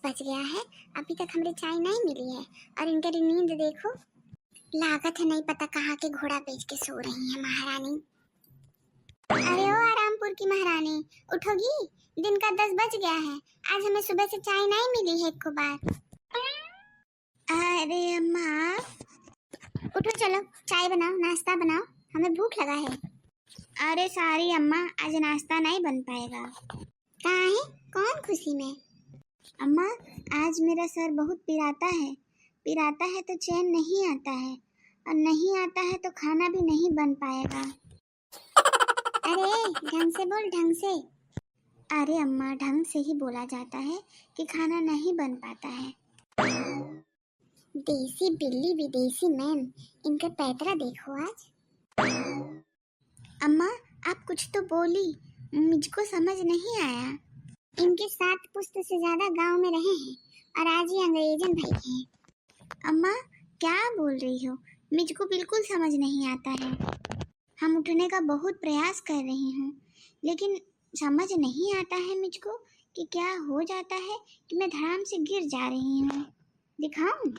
बज गया है, अभी तक हमरे चाय नहीं मिली है। और इनकी नींद देखो, लागत है नहीं पता कहाँ के घोड़ा बेच के सो रही है महारानी। अरे ओ आरामपुर की महारानी, उठोगी? दिन का 10 बज गया है, आज हमें सुबह से चाय नहीं मिली है एक बार। अरे अम्मा उठो, चलो चाय बनाओ, नाश्ता बनाओ, हमें भूख लगा है। अरे सारी अम्मा, आज नाश्ता नहीं बन पाएगा। कहाँ है? कौन खुशी में? अम्मा आज मेरा सर बहुत पिराता है तो चैन नहीं आता है, और नहीं आता है तो खाना भी नहीं बन पाएगा। अरे ढंग से बोल, ढंग से। अरे अम्मा ढंग से ही बोला जाता है कि खाना नहीं बन पाता है। देसी बिल्ली विदेशी मैम, इनका पैतरा देखो आज। अम्मा आप कुछ तो बोली, मुझको समझ नहीं आया। इनके 7 पुश्त से ज्यादा गांव में रहे हैं और आज ही अंग्रेजन भाई हैं। अम्मा क्या बोल रही हो? मुझको बिल्कुल समझ नहीं आता है। हम उठने का बहुत प्रयास कर रही हूँ, लेकिन समझ नहीं आता है मुझको कि क्या हो जाता है कि मैं धड़ाम से गिर जा रही हूँ। दिखाऊं?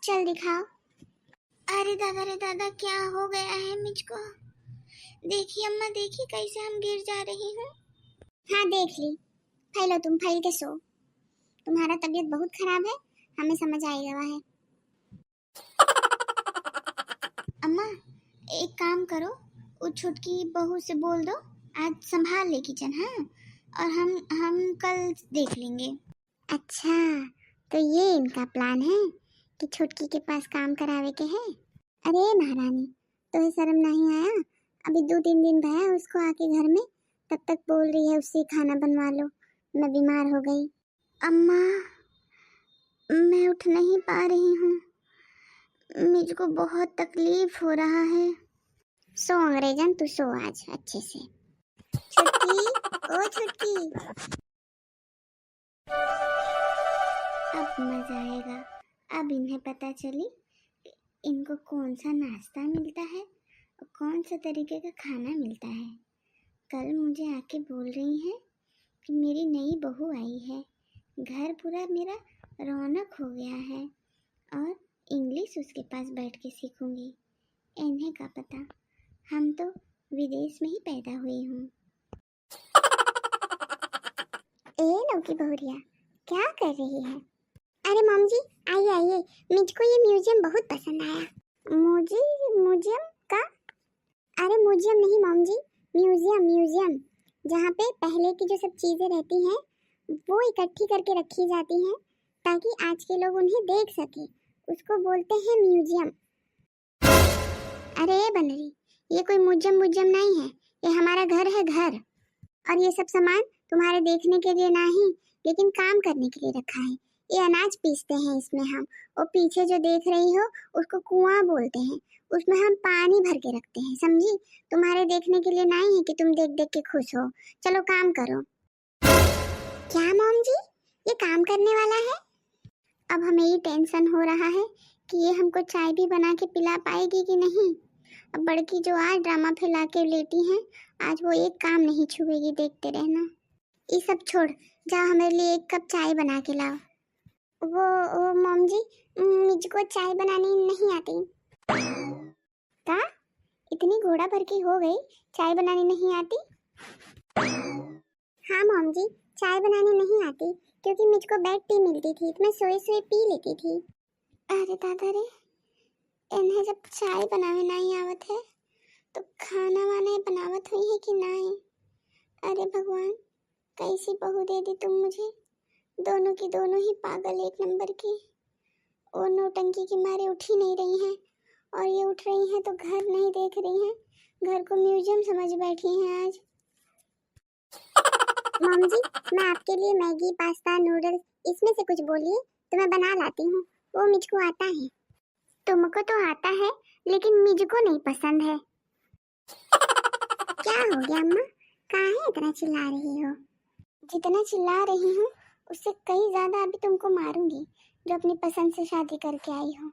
चल दिखाओ। अरे दादा क्या हो गया है मुझको? देखिए अम्मा, देखिए कैसे हम गिर जा रही हूँ। हाँ देख ली, फैलो तुम, फैल के सो। तुम्हारा तबीयत बहुत खराब है, हमें समझ आएगा है। अम्मा एक काम करो, वो छुटकी बहू से बोल दो आज संभाल ले किचन, हाँ, और हम कल देख लेंगे। अच्छा तो ये इनका प्लान है कि छुटकी के पास काम करावे के है। अरे महारानी, तो शर्म नहीं आया? अभी 2-3 दिन भया उसको आके घर में, तब तक बोल रही है उससे खाना बनवा लो, मैं बीमार हो गई। अम्मा मैं उठ नहीं पा रही हूँ, मुझको बहुत तकलीफ हो रहा है। सो अंग्रेजन, तू सो आज अच्छे से। छुटकी, ओ छुटकी। अब मजा आएगा, अब इन्हें पता चली इनको कौन सा नाश्ता मिलता है और कौन सा तरीके का खाना मिलता है। कल मुझे आके बोल रही हैं कि मेरी नई बहू आई है, घर पूरा मेरा रौनक हो गया है और इंग्लिश उसके पास बैठ के सीखूंगी। इन्हें का पता, हम तो विदेश में ही पैदा हुई हूँ। ए लौकी बहुरिया, क्या कर रही है? अरे मॉम जी आइए आइए, मुझको ये म्यूजियम बहुत पसंद आया। म्यूजियम का? अरे म्यूजियम नहीं मॉम जी, म्यूजियम, जहाँ पे पहले की जो सब चीजें रहती हैं वो इकट्ठी करके रखी जाती हैं ताकि आज के लोग उन्हें देख सके, उसको बोलते हैं म्यूजियम। अरे बनरी, ये कोई म्यूजियम नहीं है, ये हमारा घर है, घर। और ये सब सामान तुम्हारे देखने के लिए नहीं, लेकिन काम करने के लिए रखा है। ये अनाज पीसते हैं इसमें हम, और पीछे जो देख रही हो उसको कुआं बोलते हैं, उसमें हम पानी भर के रखते हैं, समझी? तुम्हारे देखने के लिए नहीं है कि तुम देख देख के खुश हो। चलो काम करो। क्या मॉम जी, ये काम करने वाला है? अब हमें ये टेंशन हो रहा है कि ये हमको चाय भी बना के पिला पाएगी कि नहीं। अब बड़की जो आज ड्रामा फैला के लेटी हैं, आज वो एक काम नहीं छुएगी, देखते रहना। ये सब छोड़, जाओ हमारे लिए 1 कप चाय बना के लाओ। वो मॉम जी, मुझको चाय बनानी नहीं आती। क्या? इतनी घोड़ा भर की हो गई, चाय बनानी नहीं आती? हाँ मॉम जी, चाय बनानी नहीं आती क्योंकि मुझको बेड टी मिलती थी तो मैं सोए सोए पी लेती थी। अरे दादा रे, इन्हें जब चाय बनावे नहीं आवत है तो खाना वाना बनावत हुई है कि नहीं? अरे भगवान, कैसी बहू दे दी तुम मुझे, दोनों की दोनों ही पागल, एक नंबर की। और नौटंकी की मारे उठ ही नहीं रही हैं, और ये उठ रही हैं तो घर नहीं देख रही हैं, घर को म्यूजियम समझ बैठी हैं आज। मॉम जी, मैं आपके लिए मैगी, पास्ता, नूडल्स इसमें से कुछ बोलिए तो मैं बना लाती हूँ, वो मुझको आता है। तुमको तो आता है लेकिन मुझको नहीं पसंद है। क्या हो गया अम्मा, काहे इतना चिल्ला रही हो? जितना चिल्ला रही हूँ उससे कहीं ज्यादा अभी तुमको मारूंगी, जो अपनी पसंद से शादी करके आई हो।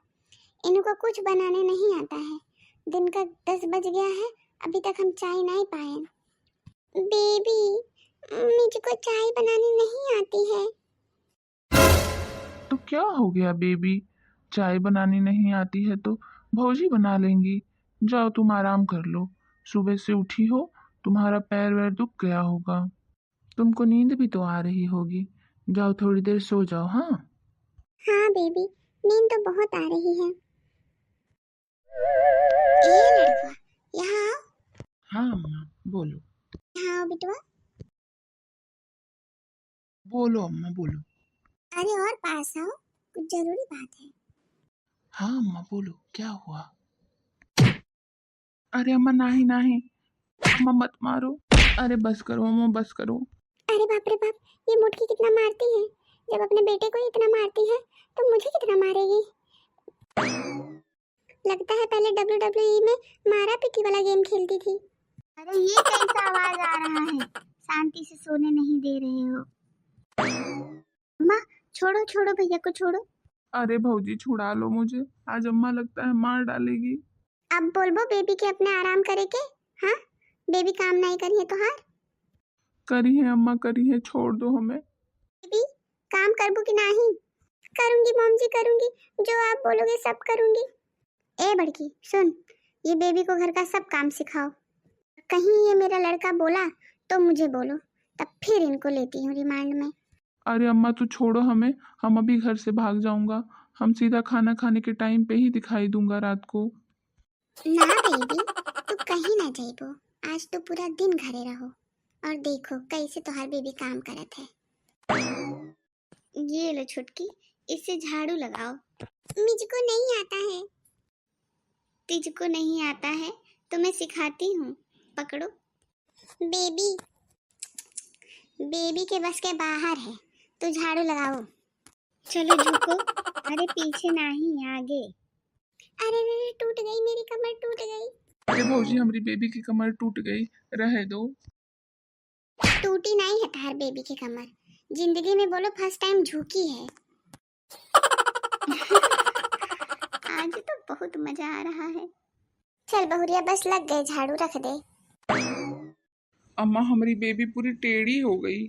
इनको कुछ बनाने नहीं आता है, दिन का 10 बज गया है, अभी तक हम चाय नहीं पाए। बेबी, मुझको चाय बनानी नहीं आती है। क्या हो गया बेबी? चाय बनानी नहीं आती है तो भौजी बना लेंगी। जाओ तुम आराम कर लो। सुबह से उठी हो, तुम्हारा पैर वैर दुख गया होगा। तुमको नींद भी तो आ रही होगी। जाओ थोड़ी देर सो जाओ। हाँ हाँ बेबी, नींद तो बहुत आ रही है। ए लड़का, यहाँ आओ। हाँ अम्मा बोलो। यहाँ आओ बिटवा। बोलो अम्मा बोलो। अरे और पास आओ, कुछ जरूरी बात है। हाँ अम्मा बोलो, क्या हुआ? अरे अम्मा नहीं नहीं, अम्मा मत मारो। अरे बस करो अम्मा, बस करो। अरे बाप रे बाप, ये मुटकी कितना मारती है। जब अपने बेटे को ही इतना मारती है तो मुझे कितना मारेगी। लगता है पहले WWE में मारा पीटी वाला गेम खेलती थी। अरे ये कैसा आवाज आ रहा है? शांति से सोने नहीं दे रहे हो। अम्मा छोड़ो छोड़ो, भैया को छोड़ो। अरे भौजी छुड़ा लो मुझे, आज अम्मा लगता है मार डालेगी। अब बोलबो बेबी के अपने आराम करे के। हाँ, बेबी काम नहीं करी है तो हार। करी है अम्मा करी है, छोड़ दो हमें। बेबी काम करबू कि नहीं? करूंगी मॉम जी, करूंगी। जो आप बोलोगे सब करूंगी। ए बड़की सुन, ये बेबी को घर का सब काम सिखाओ। कहीं ये मेरा लड़का बोला तो मुझे बोलो, तब फिर इनको लेती हूँ रिमांड में। अरे अम्मा तू छोड़ो हमें, हम अभी घर से भाग जाऊंगा। हम सीधा खाना खाने के टाइम पे ही दिखाई दूंगा रात को। ना बेबी, तू कहीं ना जाइबो। आज तो पूरा दिन घरे रहो और देखो कैसे तोहार बेबी काम करत है। ये लो छुटकी, इससे झाड़ू लगाओ। मुझको नहीं आता है। तुझको नहीं आता है तो मैं सिखाती हूँ, पकड़ो। बेबी, बेबी के बस के बाहर है, तो झाड़ू लगाओ। चलो झुको। अरे पीछे नहीं, आगे। अरे रे, टूट गई मेरी कमर, टूट गई। अरे भौजी हमारी बेबी की कमर टूट गई, रहे दो। टूटी नहीं है तार बेबी की कमर, जिंदगी में बोलो फर्स्ट टाइम झुकी है। आज तो बहुत मजा आ रहा है। चल बहुरिया बस लग गए, झाड़ू रख दे। अम्मा हमारी बेबी पूरी टेढ़ी हो गई।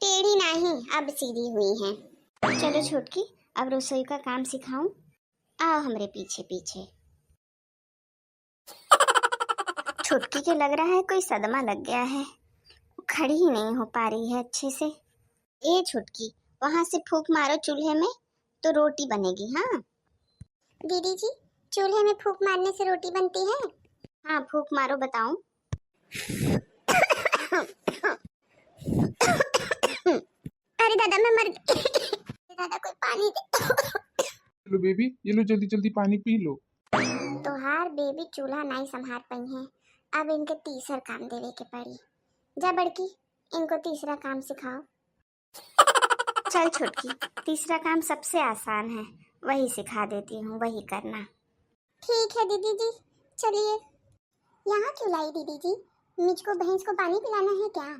टेढ़ी नहीं, अब सीधी हुई है। चलो छोटकी, अब रसोई का काम सिखाऊं। आओ हमरे पीछे पीछे। छुटकी के लग रहा है कोई सदमा लग गया है, खड़ी ही नहीं हो पा रही है अच्छे से। ए छुटकी, वहां से फूंक मारो चूल्हे में तो रोटी बनेगी। हाँ दीदी जी, चूल्हे में फूंक मारने से रोटी बनती है? हाँ फूंक मारो, बताऊं? अरे दादा मैं मर गई। दादा कोई पानी दे। लो बेबी, ये लो जल्दी जल्दी पानी पी लो। तोहार बेबी चूल्हा नहीं संभाल पाई है, अब इनके तीसरा काम देवे के पड़ी। जा बड़की, इनको तीसरा काम सिखाओ। चल छोटकी, तीसरा काम सबसे आसान है, वही सिखा देती हूँ, वही करना। ठीक है दीदी जी, चलिए। यहाँ क्यों लाई दीदी जी? मुझको भैंस को पानी पिलाना है क्या?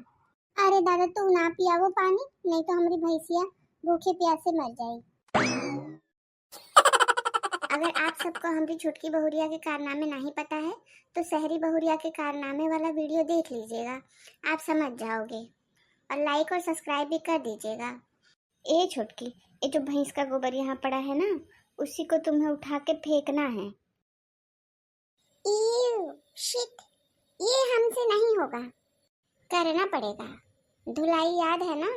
अरे दादा तू ना पिया वो पानी, नहीं तो हमारी भैंसिया भूखे प्यासे मर जाएगी। अगर आप सबको हमारी छुटकी बहुरिया के कारनामे नहीं पता है तो शहरी बहुरिया के कारनामे वाला वीडियो देख लीजिएगा, आप समझ जाओगे। और लाइक और सब्सक्राइब भी कर दीजिएगा। ए छुटकी, ये जो भैंस का गोबर यहाँ पड़ा है ना, उसी को तुम्हें उठा के फेंकना है। शिट, ये हमसे नहीं होगा, करना पड़ेगा। धुलाई याद है ना?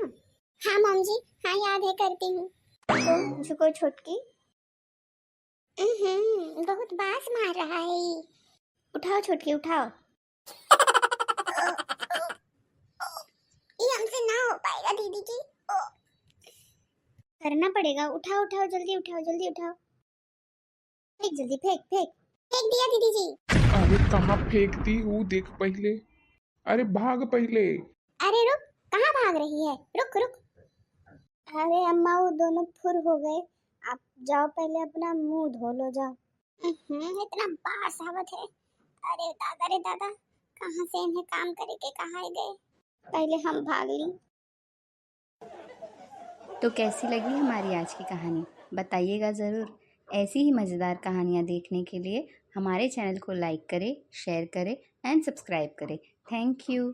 हाँ मॉम जी, हाँ याद है, करती हूँ। झुको छुटकी। बहुत बास मार रहा है। उठाओ छुटकी उठाओ। ये हमसे ना हो पाएगा दीदी जी। करना पड़ेगा, उठाओ उठाओ, जल्दी उठाओ, जल्दी उठाओ। फेंक जल्दी, फेंक फेंक। फेंक दिया दीदी जी। अरे कहाँ फेंक दी वो, देख पहले। अरे भाग पहले। अरे रुक, कहाँ भाग रही है? रुक रुक। अरे अम्मा वो दोनों फुर हो गए, आप जाओ पहले अपना मुंह धो लो, जाओ। इतना बास आवत है। अरे दादा रे दादा, कहाँ से इन्हें काम करे के कहाँ गए? पहले हम भाग ली। तो कैसी लगी हमारी आज की कहानी बताइएगा ज़रूर। ऐसी ही मज़ेदार कहानियाँ देखने के लिए हमारे चैनल को लाइक करें, शेयर करें एंड सब्सक्राइब करें। Thank you.